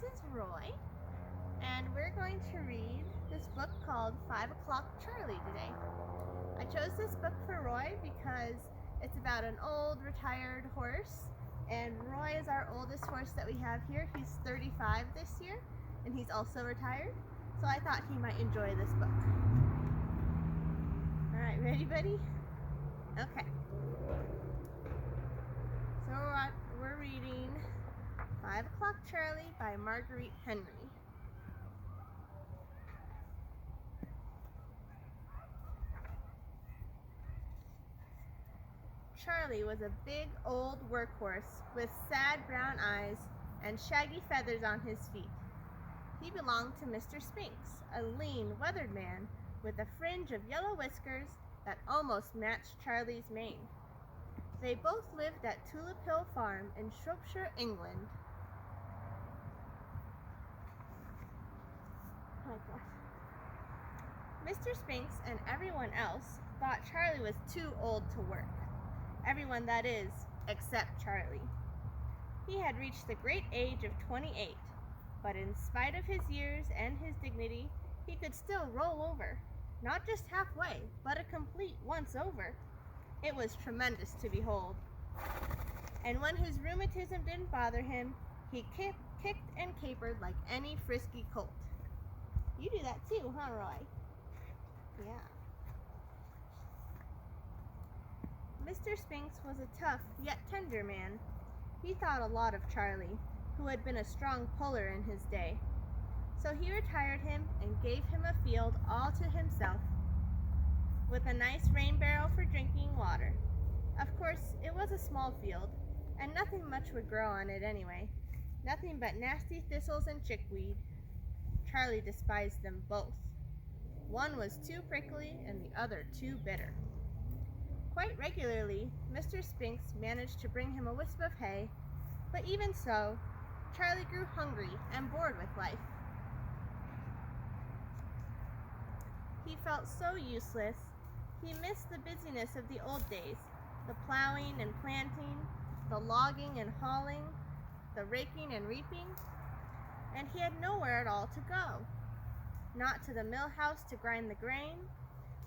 This is Roy, and we're going to read this book called 5 O'Clock Charlie today. I chose this book for Roy because it's about an old retired horse, and Roy is our oldest horse that we have here. He's 35 this year, and he's also retired, so I thought he might enjoy this book. Alright, ready, buddy? Okay. So we're reading 5 O'Clock Charlie by Marguerite Henry. Charlie was a big old workhorse with sad brown eyes and shaggy feathers on his feet. He belonged to Mr. Spinks, a lean, weathered man with a fringe of yellow whiskers that almost matched Charlie's mane. They both lived at Tulip Hill Farm in Shropshire, England. Mr. Sphinx and everyone else thought Charlie was too old to work. Everyone, that is, except Charlie. He had reached the great age of 28, but in spite of his years and his dignity, he could still roll over, not just halfway, but a complete once-over. It was tremendous to behold. And when his rheumatism didn't bother him, he kicked and capered like any frisky colt. You do that too, huh, Roy? Yeah. Mr. Spinks was a tough yet tender man. He thought a lot of Charlie, who had been a strong puller in his day. So he retired him and gave him a field all to himself, with a nice rain barrel for drinking water. Of course, it was a small field, and nothing much would grow on it anyway. Nothing but nasty thistles and chickweed. Charlie despised them both. One was too prickly and the other too bitter. Quite regularly, Mr. Spinks managed to bring him a wisp of hay, but even so, Charlie grew hungry and bored with life. He felt so useless. He missed the busyness of the old days, the plowing and planting, the logging and hauling, the raking and reaping, and he had nowhere at all to go. Not to the mill house to grind the grain,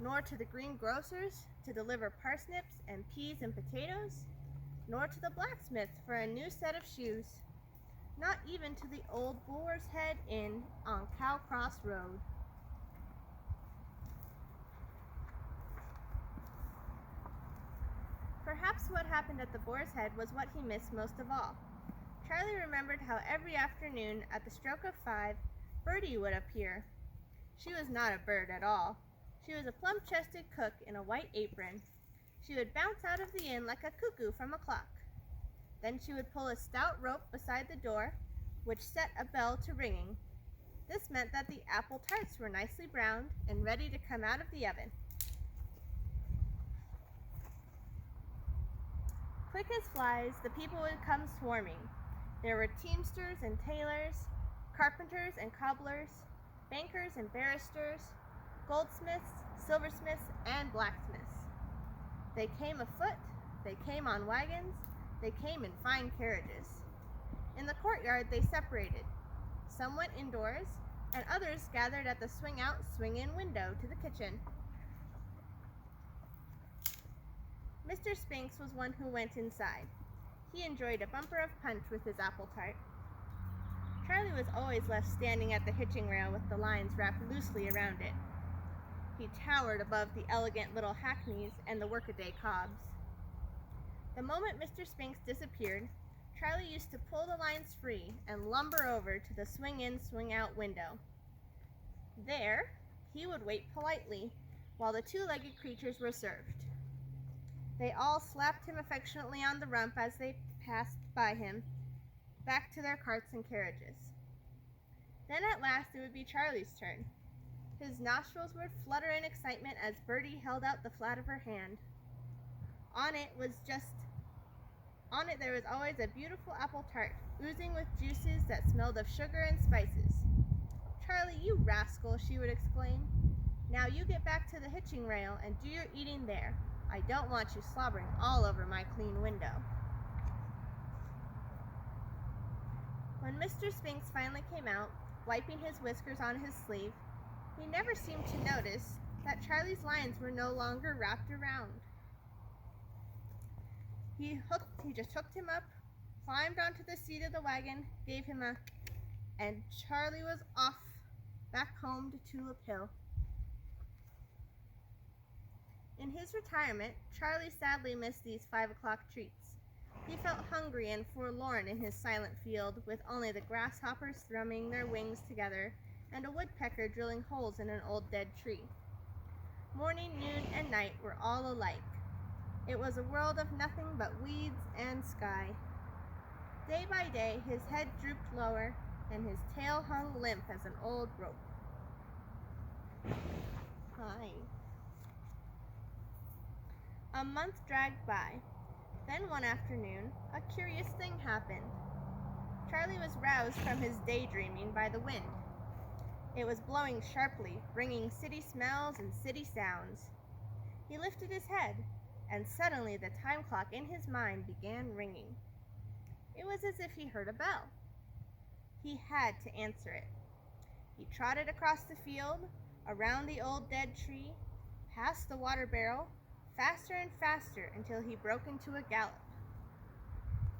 nor to the greengrocer's to deliver parsnips and peas and potatoes, nor to the blacksmith for a new set of shoes, not even to the old Boar's Head Inn on Cow Cross Road. Perhaps what happened at the Boar's Head was what he missed most of all. Charlie remembered how every afternoon at the stroke of 5, Bertie would appear. She was not a bird at all. She was a plump-chested cook in a white apron. She would bounce out of the inn like a cuckoo from a clock. Then she would pull a stout rope beside the door, which set a bell to ringing. This meant that the apple tarts were nicely browned and ready to come out of the oven. Quick as flies, the people would come swarming. There were teamsters and tailors, carpenters and cobblers, bankers and barristers, goldsmiths, silversmiths, and blacksmiths. They came afoot, they came on wagons, they came in fine carriages. In the courtyard they separated. Some went indoors, and others gathered at the swing-out, swing-in window to the kitchen. Mr. Spinks was one who went inside. He enjoyed a bumper of punch with his apple tart. Charlie was always left standing at the hitching rail with the lines wrapped loosely around it. He towered above the elegant little hackneys and the workaday cobs. The moment Mr. Spinks disappeared, Charlie used to pull the lines free and lumber over to the swing-in, swing-out window. There, he would wait politely while the two-legged creatures were served. They all slapped him affectionately on the rump as they passed by him, back to their carts and carriages. Then at last it would be Charlie's turn. His nostrils would flutter in excitement as Bertie held out the flat of her hand. On it there was always a beautiful apple tart, oozing with juices that smelled of sugar and spices. "Charlie, you rascal," she would exclaim. "Now you get back to the hitching rail and do your eating there. I don't want you slobbering all over my clean window." When Mr. Spinks finally came out, wiping his whiskers on his sleeve, he never seemed to notice that Charlie's lines were no longer wrapped around. He just hooked him up, climbed onto the seat of the wagon, gave him a, and Charlie was off back home to Tulip Hill. In his retirement, Charlie sadly missed these 5 o'clock treats. He felt hungry and forlorn in his silent field, with only the grasshoppers thrumming their wings together and a woodpecker drilling holes in an old dead tree. Morning, noon, and night were all alike. It was a world of nothing but weeds and sky. Day by day, his head drooped lower, and his tail hung limp as an old rope. Hi. A month dragged by. Then one afternoon, a curious thing happened. Charlie was roused from his daydreaming by the wind. It was blowing sharply, bringing city smells and city sounds. He lifted his head, and suddenly the time clock in his mind began ringing. It was as if he heard a bell. He had to answer it. He trotted across the field, around the old dead tree, past the water barrel, faster and faster until he broke into a gallop.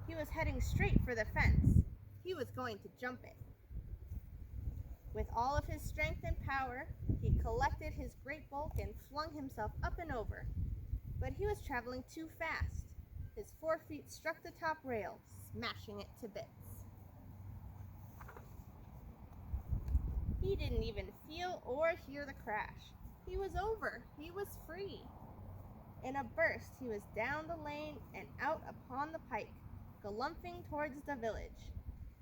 He was heading straight for the fence. He was going to jump it. With all of his strength and power, he collected his great bulk and flung himself up and over. But he was traveling too fast. His 4 feet struck the top rail, smashing it to bits. He didn't even feel or hear the crash. He was over. He was free. In a burst, he was down the lane and out upon the pike, galumphing towards the village.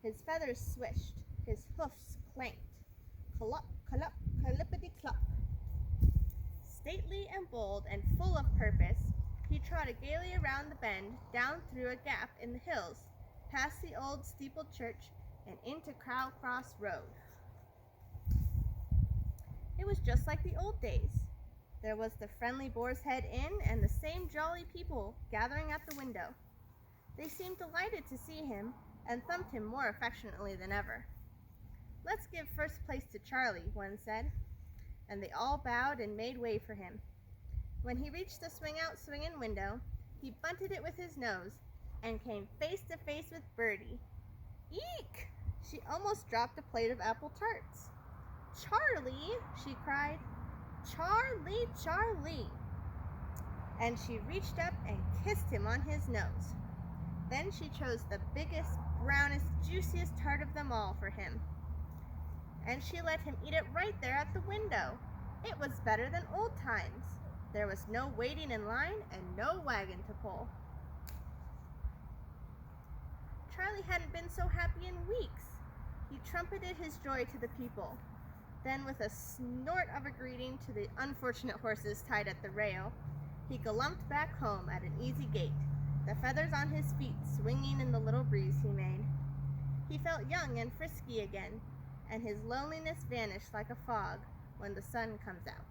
His feathers swished, his hoofs clanked. Clop, clop, clippity-clop. Stately and bold and full of purpose, he trotted gaily around the bend, down through a gap in the hills, past the old steepled church, and into Crow Cross Road. It was just like the old days. There was the friendly Boar's Head Inn and the same jolly people gathering at the window. They seemed delighted to see him and thumped him more affectionately than ever. "Let's give first place to Charlie," one said, and they all bowed and made way for him. When he reached the swing-out, swing-in window, he bunted it with his nose and came face to face with Birdie. Eek! She almost dropped a plate of apple tarts. "Charlie!" she cried. "Charlie, Charlie!" And she reached up and kissed him on his nose. Then she chose the biggest, brownest, juiciest tart of them all for him. And she let him eat it right there at the window. It was better than old times. There was no waiting in line and no wagon to pull. Charlie hadn't been so happy in weeks. He trumpeted his joy to the people. Then, with a snort of a greeting to the unfortunate horses tied at the rail, he galumphed back home at an easy gait, the feathers on his feet swinging in the little breeze he made. He felt young and frisky again, and his loneliness vanished like a fog when the sun comes out.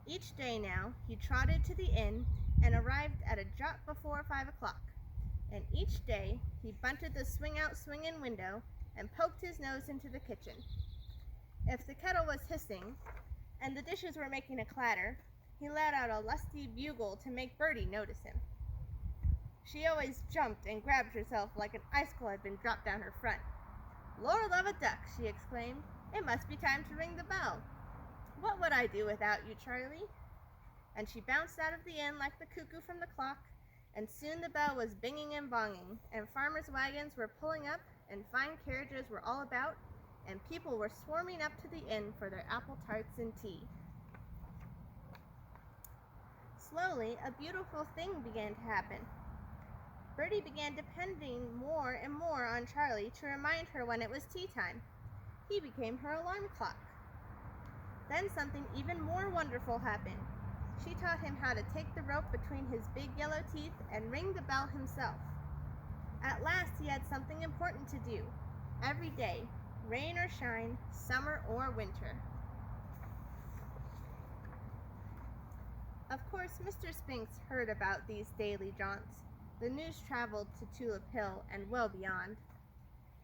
Each day now, he trotted to the inn and arrived at a jot before 5 o'clock, and each day he bunted the swing-out, swing-in window and poked his nose into the kitchen. If the kettle was hissing and the dishes were making a clatter, he let out a lusty bugle to make Birdie notice him. She always jumped and grabbed herself like an icicle had been dropped down her front. "Lord love a duck," she exclaimed. "It must be time to ring the bell. What would I do without you, Charlie?" And she bounced out of the inn like the cuckoo from the clock, and soon the bell was binging and bonging, and farmers' wagons were pulling up, and fine carriages were all about, and people were swarming up to the inn for their apple tarts and tea. Slowly, a beautiful thing began to happen. Birdie began depending more and more on Charlie to remind her when it was tea time. He became her alarm clock. Then something even more wonderful happened. She taught him how to take the rope between his big yellow teeth and ring the bell himself. At last he had something important to do, every day, rain or shine, summer or winter. Of course, Mr. Spinks heard about these daily jaunts. The news traveled to Tulip Hill and well beyond.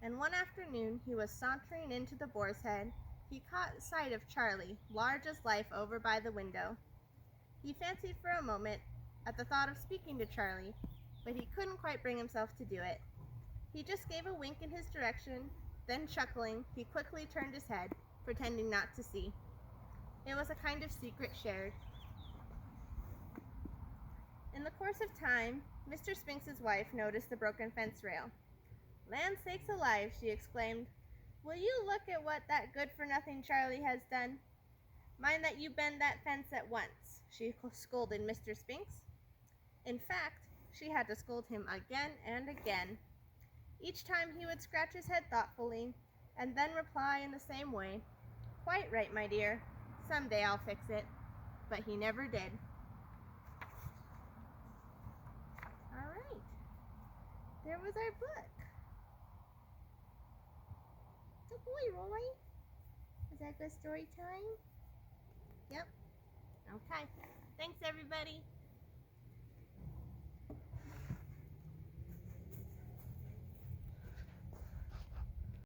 and one afternoon he was sauntering into the Boar's Head. He caught sight of Charlie, large as life, over by the window. He fancied for a moment at the thought of speaking to Charlie, but he couldn't quite bring himself to do it. He just gave a wink in his direction, then chuckling, he quickly turned his head, pretending not to see. It was a kind of secret shared. In the course of time, Mr. Spinks's wife noticed the broken fence rail. "Land sakes alive," she exclaimed. "Will you look at what that good-for-nothing Charlie has done? Mind that you bend that fence at once," she scolded Mr. Spinks. In fact, she had to scold him again and again. Each time he would scratch his head thoughtfully, and then reply in the same way, "Quite right, my dear. Someday I'll fix it." But he never did. All right. There was our book. Good boy, Roy. Was that good story time? Yep. Okay.